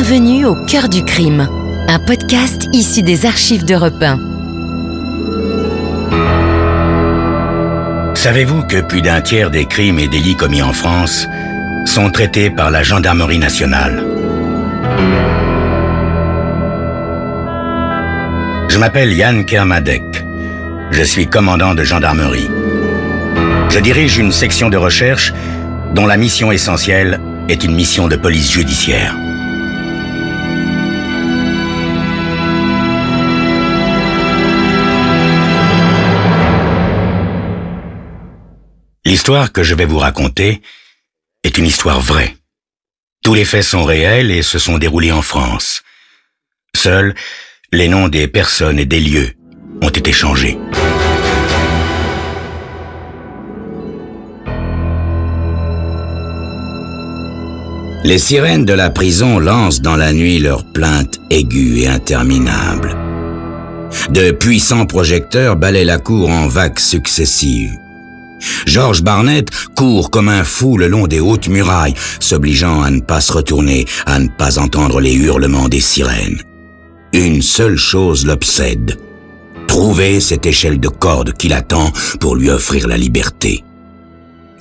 Bienvenue au cœur du crime, un podcast issu des archives d'Europe 1. Savez-vous que plus d'un tiers des crimes et délits commis en France sont traités par la gendarmerie nationale? Je m'appelle Yann Kermadec. Je suis commandant de gendarmerie. Je dirige une section de recherche dont la mission essentielle est une mission de police judiciaire. L'histoire que je vais vous raconter est une histoire vraie. Tous les faits sont réels et se sont déroulés en France. Seuls les noms des personnes et des lieux ont été changés. Les sirènes de la prison lancent dans la nuit leurs plaintes aiguës et interminables. De puissants projecteurs balaient la cour en vagues successives. George Barnett court comme un fou le long des hautes murailles, s'obligeant à ne pas se retourner, à ne pas entendre les hurlements des sirènes. Une seule chose l'obsède: trouver cette échelle de corde qui l'attend pour lui offrir la liberté.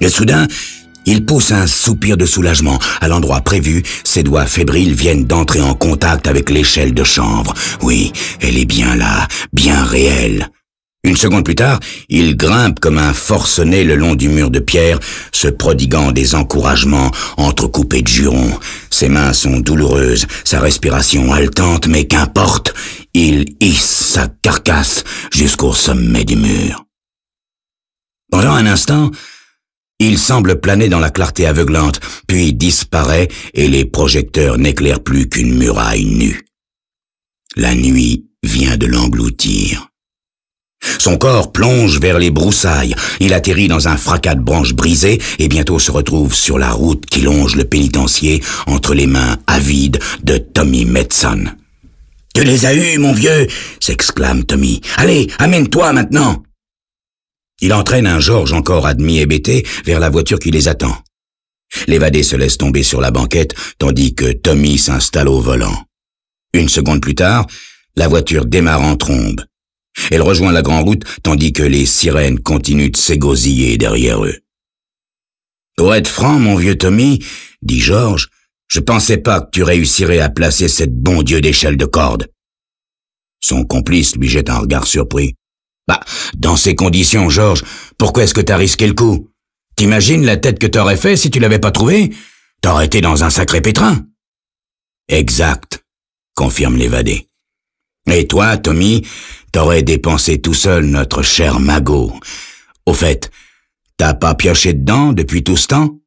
Et soudain, il pousse un soupir de soulagement. À l'endroit prévu, ses doigts fébriles viennent d'entrer en contact avec l'échelle de chanvre. Oui, elle est bien là, bien réelle. Une seconde plus tard, il grimpe comme un forcené le long du mur de pierre, se prodiguant des encouragements entrecoupés de jurons. Ses mains sont douloureuses, sa respiration haletante, mais qu'importe, il hisse sa carcasse jusqu'au sommet du mur. Pendant un instant, il semble planer dans la clarté aveuglante, puis disparaît et les projecteurs n'éclairent plus qu'une muraille nue. La nuit vient de l'engloutir. Son corps plonge vers les broussailles. Il atterrit dans un fracas de branches brisées et bientôt se retrouve sur la route qui longe le pénitencier entre les mains avides de Tommy Medson. « Tu les as eus, mon vieux !» s'exclame Tommy. « Allez, amène-toi maintenant !» Il entraîne un George encore à demi hébété vers la voiture qui les attend. L'évadé se laisse tomber sur la banquette tandis que Tommy s'installe au volant. Une seconde plus tard, la voiture démarre en trombe. Elle rejoint la grande route tandis que les sirènes continuent de s'égosiller derrière eux. « Pour être franc, mon vieux Tommy, dit George, je pensais pas que tu réussirais à placer cette bon Dieu d'échelle de corde. » Son complice lui jette un regard surpris. « Bah, dans ces conditions, George, pourquoi est-ce que t'as risqué le coup? T'imagines la tête que t'aurais fait si tu l'avais pas trouvé? T'aurais été dans un sacré pétrin. »« Exact, confirme l'évadé. Et toi, Tommy, t'aurais dépensé tout seul notre cher magot. Au fait, t'as pas pioché dedans depuis tout ce temps? »«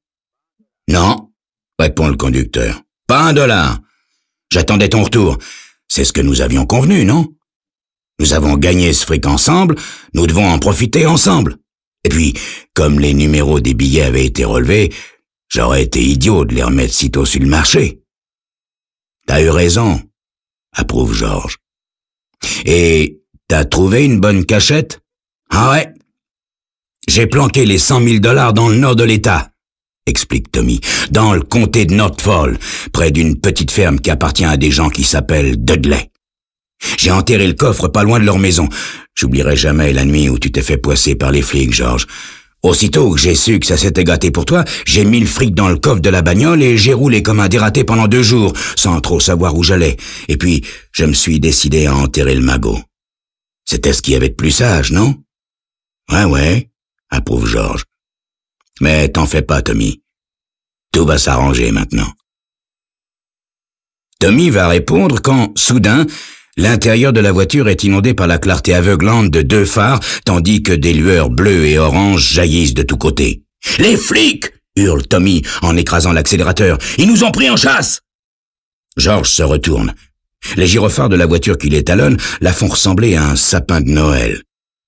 Non, répond le conducteur. Pas $1. J'attendais ton retour. C'est ce que nous avions convenu, non? Nous avons gagné ce fric ensemble, nous devons en profiter ensemble. Et puis, comme les numéros des billets avaient été relevés, j'aurais été idiot de les remettre sitôt sur le marché. »« T'as eu raison, approuve George. Et t'as trouvé une bonne cachette? »« Ah ouais. J'ai planqué les $100 000 dans le nord de l'État, explique Tommy, dans le comté de Norfolk, près d'une petite ferme qui appartient à des gens qui s'appellent Dudley. J'ai enterré le coffre pas loin de leur maison. J'oublierai jamais la nuit où tu t'es fait poisser par les flics, George. Aussitôt que j'ai su que ça s'était gâté pour toi, j'ai mis le fric dans le coffre de la bagnole et j'ai roulé comme un dératé pendant 2 jours, sans trop savoir où j'allais. Et puis, je me suis décidé à enterrer le magot. C'était ce qu'il y avait de plus sage, non? Ouais, approuve George. Mais t'en fais pas, Tommy. Tout va s'arranger maintenant. Tommy va répondre quand, soudain, l'intérieur de la voiture est inondé par la clarté aveuglante de 2 phares, tandis que des lueurs bleues et oranges jaillissent de tous côtés. « Les flics !» hurle Tommy en écrasant l'accélérateur. « Ils nous ont pris en chasse !» George se retourne. Les gyrophares de la voiture qui les talonne la font ressembler à un sapin de Noël.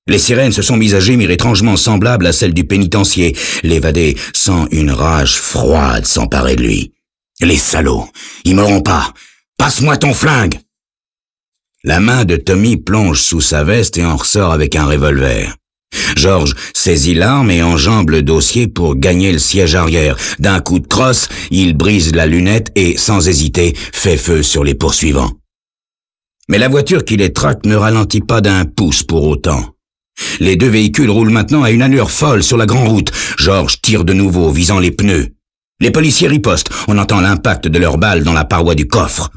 Les sirènes se sont mises à gémir étrangement semblables à celles du pénitencier. L'évadé sent une rage froide s'emparer de lui. « Les salauds! Ils m'auront pas! Passe-moi ton flingue !» La main de Tommy plonge sous sa veste et en ressort avec un revolver. George saisit l'arme et enjambe le dossier pour gagner le siège arrière. D'un coup de crosse, il brise la lunette et, sans hésiter, fait feu sur les poursuivants. Mais la voiture qui les traque ne ralentit pas d'un pouce pour autant. Les deux véhicules roulent maintenant à une allure folle sur la grande route. George tire de nouveau, visant les pneus. Les policiers ripostent. On entend l'impact de leurs balles dans la paroi du coffre.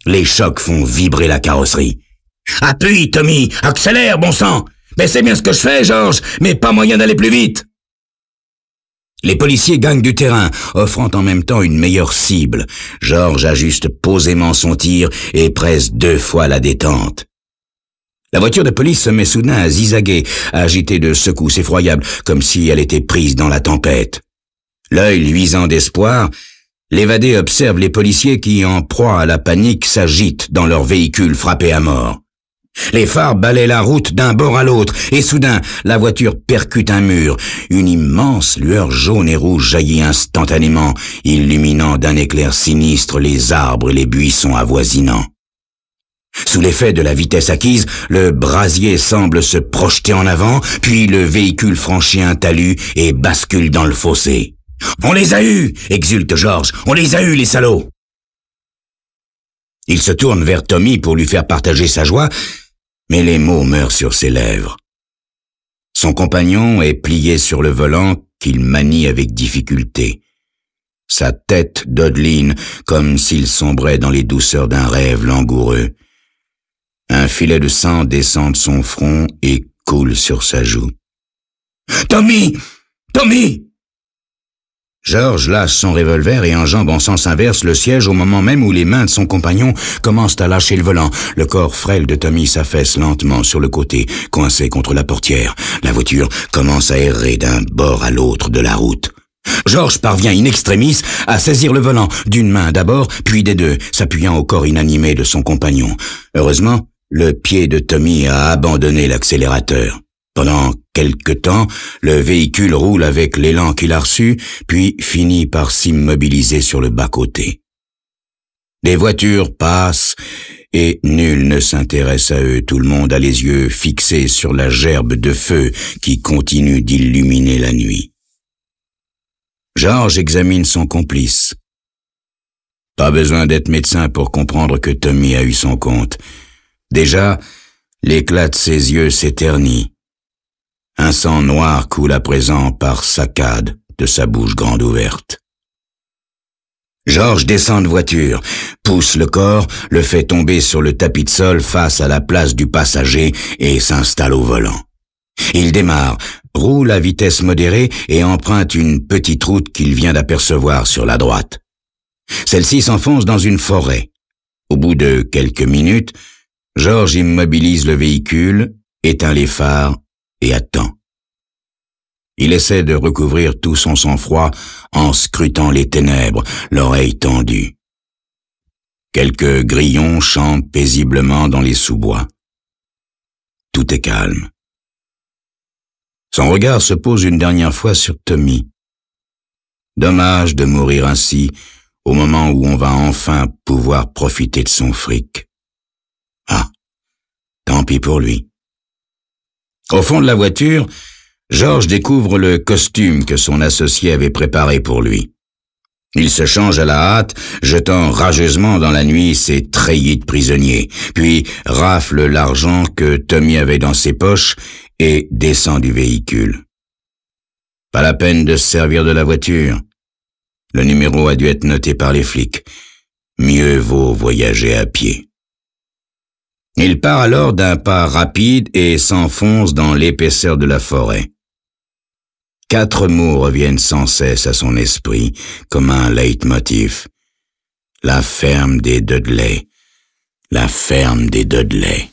Les chocs font vibrer la carrosserie. « Appuie, Tommy! Accélère, bon sang! Mais c'est bien ce que je fais, George, mais pas moyen d'aller plus vite! » Les policiers gagnent du terrain, offrant en même temps une meilleure cible. George ajuste posément son tir et presse 2 fois la détente. La voiture de police se met soudain à zigzaguer, agitée de secousses effroyables, comme si elle était prise dans la tempête. L'œil luisant d'espoir, l'évadé observe les policiers qui, en proie à la panique, s'agitent dans leur véhicule frappé à mort. Les phares balaient la route d'un bord à l'autre, et soudain, la voiture percute un mur. Une immense lueur jaune et rouge jaillit instantanément, illuminant d'un éclair sinistre les arbres et les buissons avoisinants. Sous l'effet de la vitesse acquise, le brasier semble se projeter en avant, puis le véhicule franchit un talus et bascule dans le fossé. « On les a eus !» exulte George. « On les a eus, les salauds !» Il se tourne vers Tommy pour lui faire partager sa joie, mais les mots meurent sur ses lèvres. Son compagnon est plié sur le volant qu'il manie avec difficulté. Sa tête dodeline comme s'il sombrait dans les douceurs d'un rêve langoureux. Un filet de sang descend de son front et coule sur sa joue. « Tommy! Tommy !» George lâche son revolver et enjambe en sens inverse le siège au moment même où les mains de son compagnon commencent à lâcher le volant. Le corps frêle de Tommy s'affaisse lentement sur le côté, coincé contre la portière. La voiture commence à errer d'un bord à l'autre de la route. George parvient in extremis à saisir le volant, d'une main d'abord, puis des deux, s'appuyant au corps inanimé de son compagnon. Heureusement, le pied de Tommy a abandonné l'accélérateur. Pendant quelque temps, le véhicule roule avec l'élan qu'il a reçu, puis finit par s'immobiliser sur le bas-côté. Des voitures passent et nul ne s'intéresse à eux. Tout le monde a les yeux fixés sur la gerbe de feu qui continue d'illuminer la nuit. George examine son complice. Pas besoin d'être médecin pour comprendre que Tommy a eu son compte. Déjà, l'éclat de ses yeux s'éternit. Un sang noir coule à présent par saccades de sa bouche grande ouverte. George descend de voiture, pousse le corps, le fait tomber sur le tapis de sol face à la place du passager et s'installe au volant. Il démarre, roule à vitesse modérée et emprunte une petite route qu'il vient d'apercevoir sur la droite. Celle-ci s'enfonce dans une forêt. Au bout de quelques minutes, George immobilise le véhicule, éteint les phares et attend. Il essaie de recouvrir tout son sang-froid en scrutant les ténèbres, l'oreille tendue. Quelques grillons chantent paisiblement dans les sous-bois. Tout est calme. Son regard se pose une dernière fois sur Tommy. Dommage de mourir ainsi, au moment où on va enfin pouvoir profiter de son fric. Ah, tant pis pour lui. Au fond de la voiture, George découvre le costume que son associé avait préparé pour lui. Il se change à la hâte, jetant rageusement dans la nuit ses treillis de prisonnier, puis rafle l'argent que Tommy avait dans ses poches et descend du véhicule. Pas la peine de se servir de la voiture. Le numéro a dû être noté par les flics. Mieux vaut voyager à pied. Il part alors d'un pas rapide et s'enfonce dans l'épaisseur de la forêt. 4 mots reviennent sans cesse à son esprit, comme un leitmotiv. La ferme des Dudley. La ferme des Dudley.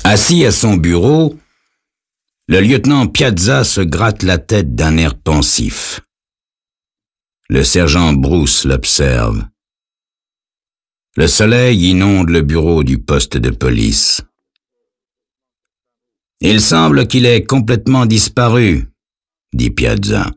Assis à son bureau, le lieutenant Piazza se gratte la tête d'un air pensif. Le sergent Bruce l'observe. Le soleil inonde le bureau du poste de police. « Il semble qu'il ait complètement disparu, » dit Piazza.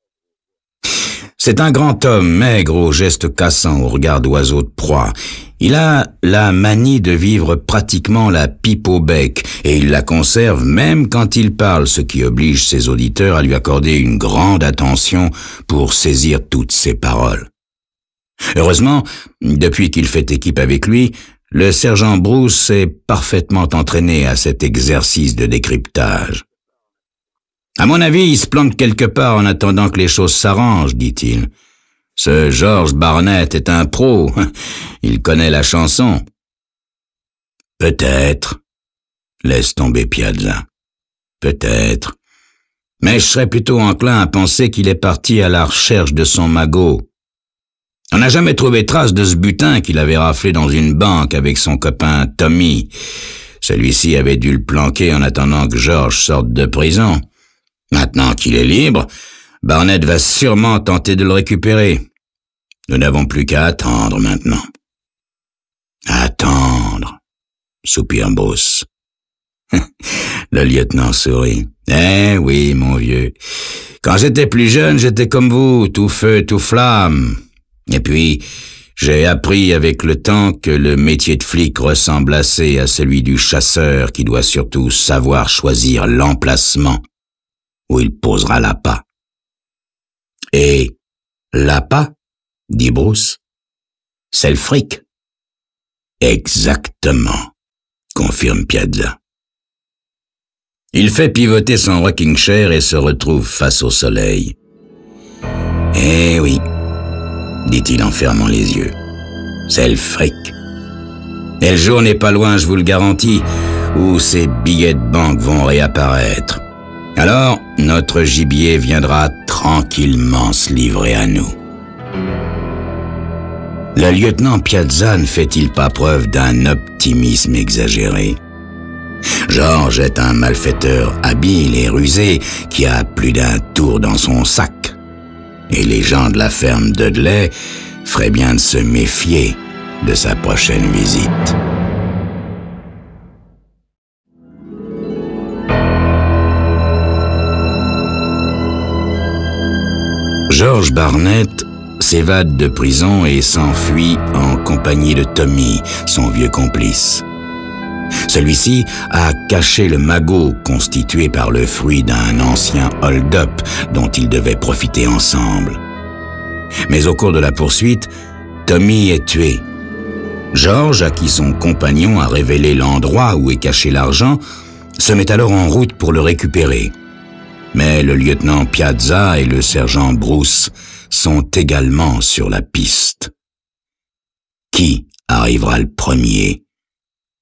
« C'est un grand homme, maigre, aux gestes cassants, au regard d'oiseau de proie. Il a la manie de vivre pratiquement la pipe au bec, et il la conserve même quand il parle, ce qui oblige ses auditeurs à lui accorder une grande attention pour saisir toutes ses paroles. Heureusement, depuis qu'il fait équipe avec lui, le sergent Bruce est parfaitement entraîné à cet exercice de décryptage. « À mon avis, il se plante quelque part en attendant que les choses s'arrangent, dit-il. Ce George Barnett est un pro, il connaît la chanson. »« Peut-être, laisse tomber Piazza. Peut-être. Mais je serais plutôt enclin à penser qu'il est parti à la recherche de son magot. On n'a jamais trouvé trace de ce butin qu'il avait raflé dans une banque avec son copain Tommy. Celui-ci avait dû le planquer en attendant que George sorte de prison. Maintenant qu'il est libre, Barnett va sûrement tenter de le récupérer. Nous n'avons plus qu'à attendre maintenant. »« Attendre, » soupire Bruce. Le lieutenant sourit. « Eh oui, mon vieux. Quand j'étais plus jeune, j'étais comme vous, tout feu, tout flamme. Et puis, j'ai appris avec le temps que le métier de flic ressemble assez à celui du chasseur qui doit surtout savoir choisir l'emplacement où il posera l'appât. »« Et l'appât, dit Bruce, c'est le fric. »« Exactement, confirme Piazza. Il fait pivoter son rocking chair et se retrouve face au soleil. « Eh oui, dit-il en fermant les yeux, c'est le fric. Et le jour n'est pas loin, je vous le garantis, où ces billets de banque vont réapparaître. Alors, notre gibier viendra tranquillement se livrer à nous. » Le lieutenant Piazza ne fait-il pas preuve d'un optimisme exagéré? George est un malfaiteur habile et rusé qui a plus d'un tour dans son sac. Et les gens de la ferme Dudley feraient bien de se méfier de sa prochaine visite. George Barnett s'évade de prison et s'enfuit en compagnie de Tommy, son vieux complice. Celui-ci a caché le magot constitué par le fruit d'un ancien hold-up dont ils devaient profiter ensemble. Mais au cours de la poursuite, Tommy est tué. George, à qui son compagnon a révélé l'endroit où est caché l'argent, se met alors en route pour le récupérer. Mais le lieutenant Piazza et le sergent Bruce sont également sur la piste. Qui arrivera le premier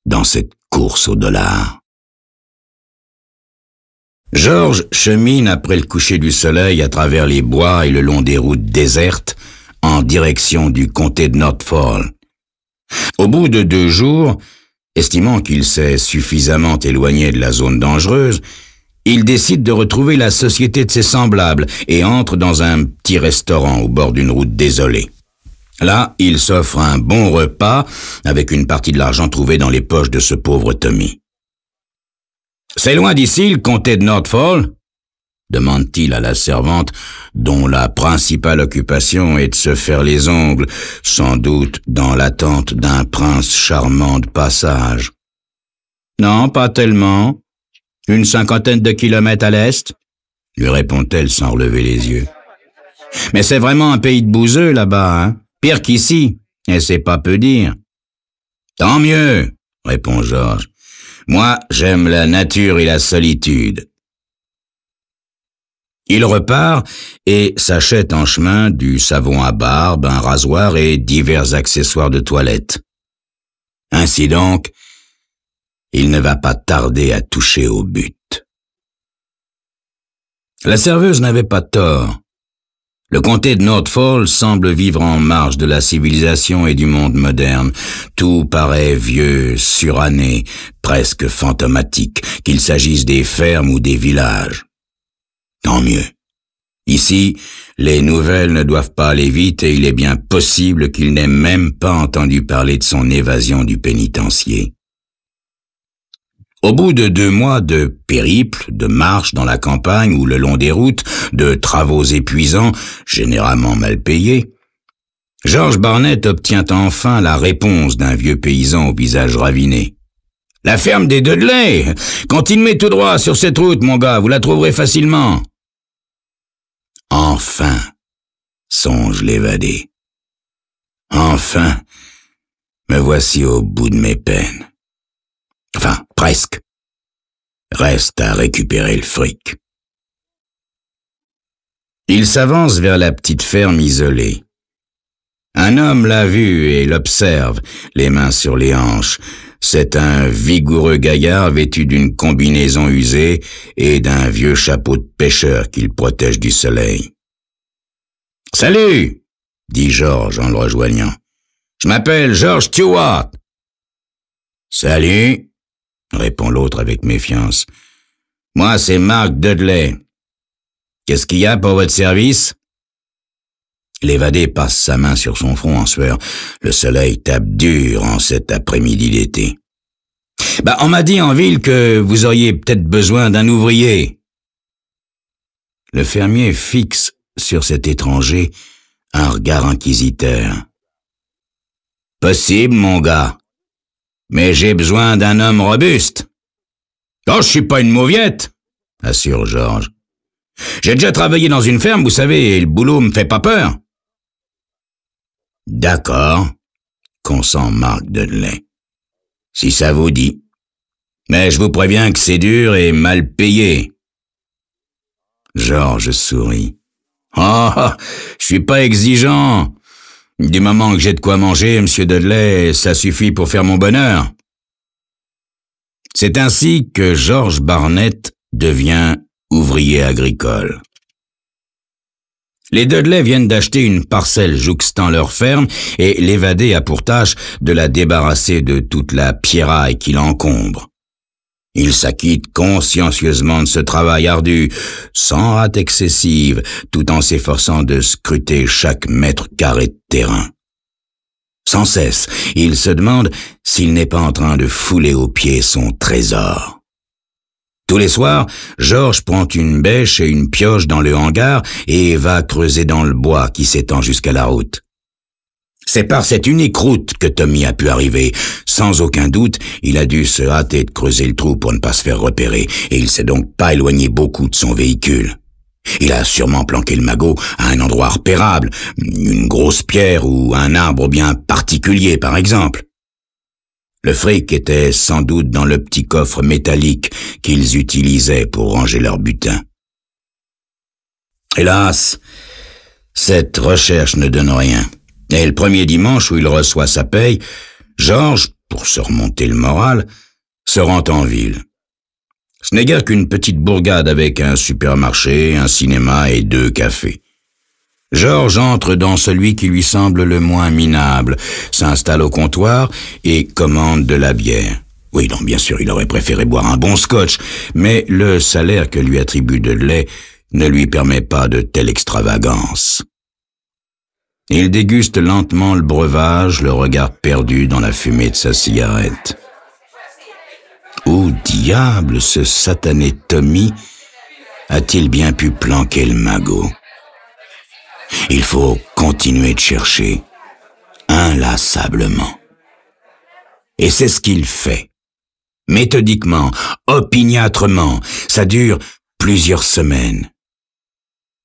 dans cette course au dollar? George chemine après le coucher du soleil à travers les bois et le long des routes désertes en direction du comté de Norfolk. Au bout de 2 jours, estimant qu'il s'est suffisamment éloigné de la zone dangereuse, il décide de retrouver la société de ses semblables et entre dans un petit restaurant au bord d'une route désolée. Là, il s'offre un bon repas avec une partie de l'argent trouvé dans les poches de ce pauvre Tommy. « C'est loin d'ici, le comté de Norfolk ?» demande-t-il à la servante, dont la principale occupation est de se faire les ongles, sans doute dans l'attente d'un prince charmant de passage. « Non, pas tellement. Une 50aine de kilomètres à l'est, » lui répond-elle sans relever les yeux. « Mais c'est vraiment un pays de bouseux là-bas, hein? Pire qu'ici, et c'est pas peu dire. »« Tant mieux, » répond George. « Moi, j'aime la nature et la solitude. » Il repart et s'achète en chemin du savon à barbe, un rasoir et divers accessoires de toilette. Ainsi donc, il ne va pas tarder à toucher au but. La serveuse n'avait pas tort. Le comté de Norfolk semble vivre en marge de la civilisation et du monde moderne. Tout paraît vieux, suranné, presque fantomatique, qu'il s'agisse des fermes ou des villages. Tant mieux. Ici, les nouvelles ne doivent pas aller vite et il est bien possible qu'il n'ait même pas entendu parler de son évasion du pénitencier. Au bout de 2 mois de périple, de marche dans la campagne ou le long des routes, de travaux épuisants, généralement mal payés, George Barnett obtient enfin la réponse d'un vieux paysan au visage raviné. « La ferme des Dudley! Continuez tout droit sur cette route, mon gars, vous la trouverez facilement. » Enfin, songe l'évadé. Enfin, me voici au bout de mes peines. Enfin, presque. Reste à récupérer le fric. Il s'avance vers la petite ferme isolée. Un homme l'a vu et l'observe, les mains sur les hanches. C'est un vigoureux gaillard vêtu d'une combinaison usée et d'un vieux chapeau de pêcheur qui le protège du soleil. « Salut !» dit George en le rejoignant. « Je m'appelle George Stewart. »« Salut !» répond l'autre avec méfiance. « Moi, c'est Mark Dudley. Qu'est-ce qu'il y a pour votre service ?» L'évadé passe sa main sur son front en sueur. Le soleil tape dur en cet après-midi d'été. « On m'a dit en ville que vous auriez peut-être besoin d'un ouvrier. » Le fermier fixe sur cet étranger un regard inquisiteur. « Possible, mon gars. Mais j'ai besoin d'un homme robuste. »« Oh, je suis pas une mauviette, » assure George. « J'ai déjà travaillé dans une ferme, vous savez, et le boulot me fait pas peur. » « D'accord, » consent Mark Dudley. « Si ça vous dit. Mais je vous préviens que c'est dur et mal payé. » George sourit. « Oh, je suis pas exigeant. Du moment que j'ai de quoi manger, monsieur Dudley, ça suffit pour faire mon bonheur. » C'est ainsi que George Barnett devient ouvrier agricole. Les Dudley viennent d'acheter une parcelle jouxtant leur ferme et l'évadé a pour tâche de la débarrasser de toute la pierraille qui l'encombre. Il s'acquitte consciencieusement de ce travail ardu, sans rate excessive, tout en s'efforçant de scruter chaque mètre carré de terrain. Sans cesse, il se demande s'il n'est pas en train de fouler aux pieds son trésor. Tous les soirs, George prend une bêche et une pioche dans le hangar et va creuser dans le bois qui s'étend jusqu'à la route. C'est par cette unique route que Tommy a pu arriver. Sans aucun doute, il a dû se hâter de creuser le trou pour ne pas se faire repérer, et il s'est donc pas éloigné beaucoup de son véhicule. Il a sûrement planqué le magot à un endroit repérable, une grosse pierre ou un arbre bien particulier par exemple. Le fric était sans doute dans le petit coffre métallique qu'ils utilisaient pour ranger leur butin. Hélas, cette recherche ne donne rien. Et le premier dimanche où il reçoit sa paye, George, pour se remonter le moral, se rend en ville. Ce n'est guère qu'une petite bourgade avec un supermarché, un cinéma et 2 cafés. George entre dans celui qui lui semble le moins minable, s'installe au comptoir et commande de la bière. Oui, donc bien sûr, il aurait préféré boire un bon scotch, mais le salaire que lui attribue Dudley ne lui permet pas de telle extravagance. Il déguste lentement le breuvage, le regard perdu dans la fumée de sa cigarette. Où diable ce satané Tommy a-t-il bien pu planquer le magot? Il faut continuer de chercher, inlassablement. Et c'est ce qu'il fait. Méthodiquement, opiniâtrement, ça dure plusieurs semaines.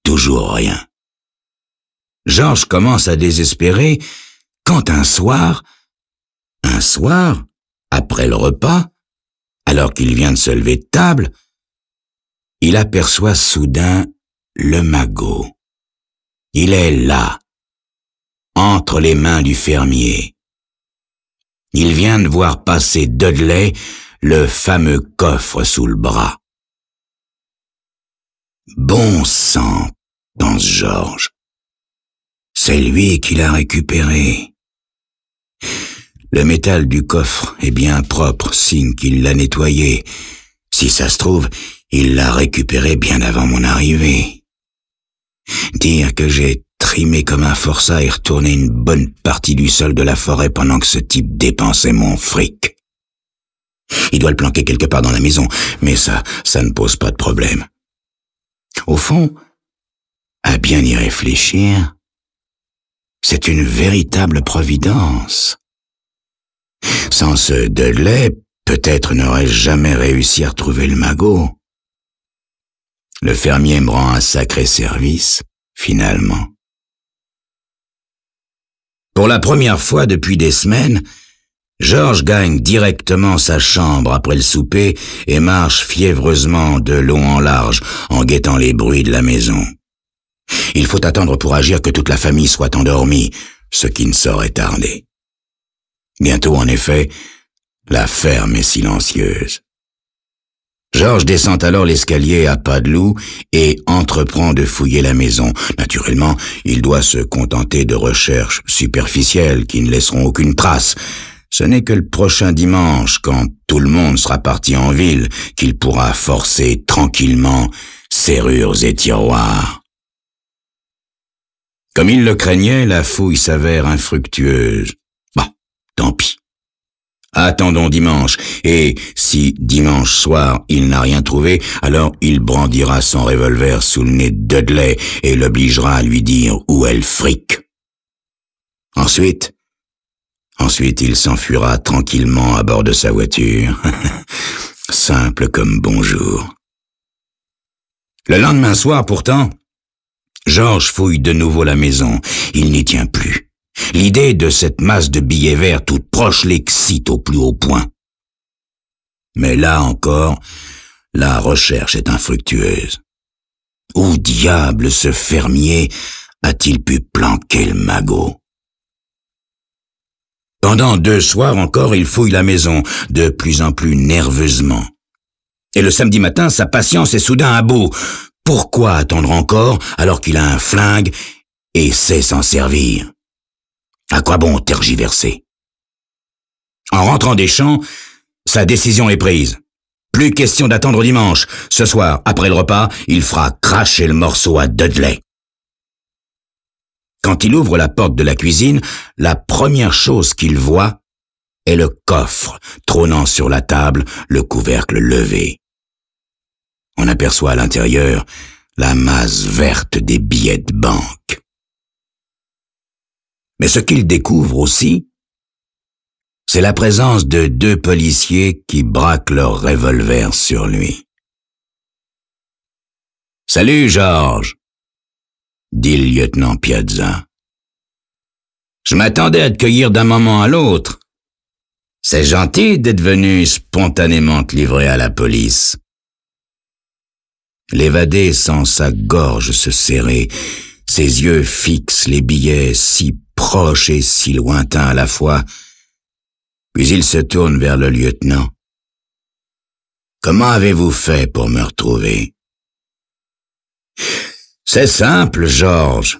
Toujours rien. George commence à désespérer quand un soir, après le repas, alors qu'il vient de se lever de table, il aperçoit soudain le magot. Il est là, entre les mains du fermier. Il vient de voir passer Dudley, le fameux coffre sous le bras. Bon sang, pense George. C'est lui qui l'a récupéré. Le métal du coffre est bien propre, signe qu'il l'a nettoyé. Si ça se trouve, il l'a récupéré bien avant mon arrivée. Dire que j'ai trimé comme un forçat et retourné une bonne partie du sol de la forêt pendant que ce type dépensait mon fric. Il doit le planquer quelque part dans la maison, mais ça ne pose pas de problème. Au fond, à bien y réfléchir, c'est une véritable providence. Sans ce Dudley, peut-être n'aurais-je jamais réussi à retrouver le magot. Le fermier me rend un sacré service, finalement. Pour la première fois depuis des semaines, George gagne directement sa chambre après le souper et marche fiévreusement de long en large en guettant les bruits de la maison. Il faut attendre pour agir que toute la famille soit endormie, ce qui ne saurait tarder. Bientôt, en effet, la ferme est silencieuse. George descend alors l'escalier à pas de loup et entreprend de fouiller la maison. Naturellement, il doit se contenter de recherches superficielles qui ne laisseront aucune trace. Ce n'est que le prochain dimanche, quand tout le monde sera parti en ville, qu'il pourra forcer tranquillement serrures et tiroirs. Comme il le craignait, la fouille s'avère infructueuse. Bah, tant pis. Attendons dimanche, et si dimanche soir il n'a rien trouvé, alors il brandira son revolver sous le nez de Dudley et l'obligera à lui dire où est le fric. Ensuite, il s'enfuira tranquillement à bord de sa voiture. Simple comme bonjour. Le lendemain soir, pourtant, George fouille de nouveau la maison. Il n'y tient plus. L'idée de cette masse de billets verts toute proche l'excite au plus haut point. Mais là encore, la recherche est infructueuse. Où diable ce fermier a-t-il pu planquer le magot? Pendant 2 soirs encore, il fouille la maison, de plus en plus nerveusement. Et le samedi matin, sa patience est soudain à bout. Pourquoi attendre encore alors qu'il a un flingue et sait s'en servir? À quoi bon tergiverser? En rentrant des champs, sa décision est prise. Plus question d'attendre dimanche. Ce soir, après le repas, il fera cracher le morceau à Dudley. Quand il ouvre la porte de la cuisine, la première chose qu'il voit est le coffre trônant sur la table, le couvercle levé. On aperçoit à l'intérieur la masse verte des billets de banque. Mais ce qu'il découvre aussi, c'est la présence de 2 policiers qui braquent leur revolver sur lui. « Salut, George !» dit le lieutenant Piazza. « Je m'attendais à te cueillir d'un moment à l'autre. C'est gentil d'être venu spontanément te livrer à la police. » L'évadé sent sa gorge se serrer, ses yeux fixent les billets si proches et si lointains à la fois. Puis il se tourne vers le lieutenant. « Comment avez-vous fait pour me retrouver ?»« C'est simple, George, »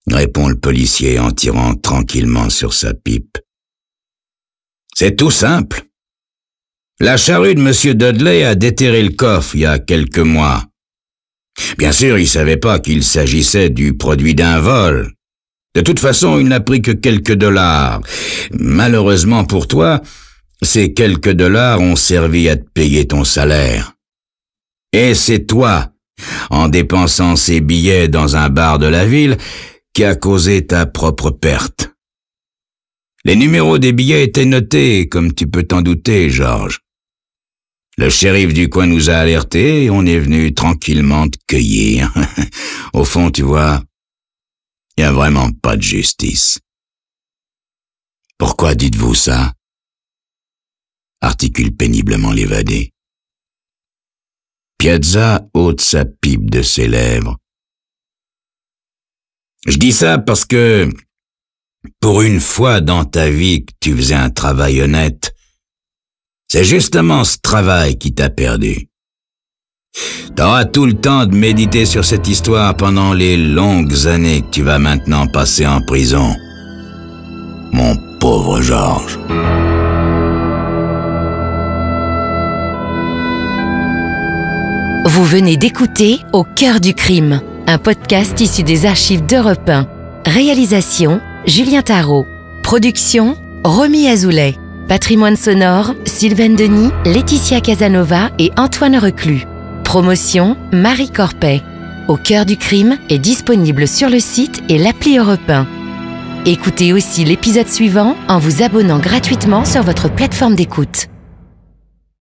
répond le policier en tirant tranquillement sur sa pipe. « C'est tout simple. La charrue de M. Dudley a déterré le coffre il y a quelques mois. Bien sûr, il savait pas qu'il s'agissait du produit d'un vol. De toute façon, il n'a pris que quelques dollars. Malheureusement pour toi, ces quelques dollars ont servi à te payer ton salaire. Et c'est toi, en dépensant ces billets dans un bar de la ville, qui a causé ta propre perte. Les numéros des billets étaient notés, comme tu peux t'en douter, George. Le shérif du coin nous a alertés et on est venu tranquillement te cueillir. Au fond, tu vois, il n'y a vraiment pas de justice. »« Pourquoi dites-vous ça ?» articule péniblement l'évadé. Piazza ôte sa pipe de ses lèvres. « Je dis ça parce que, pour une fois dans ta vie que tu faisais un travail honnête, c'est justement ce travail qui t'a perdu. T'auras tout le temps de méditer sur cette histoire pendant les longues années que tu vas maintenant passer en prison. Mon pauvre George. » Vous venez d'écouter Au cœur du crime, un podcast issu des archives d'Europe 1. Réalisation, Julien Tarot. Production, Romy Azoulay. Patrimoine sonore, Sylvaine Denis, Laetitia Casanova et Antoine Reclus. Promotion, Marie Corpet. Au cœur du crime est disponible sur le site et l'appli Europe 1. Écoutez aussi l'épisode suivant en vous abonnant gratuitement sur votre plateforme d'écoute.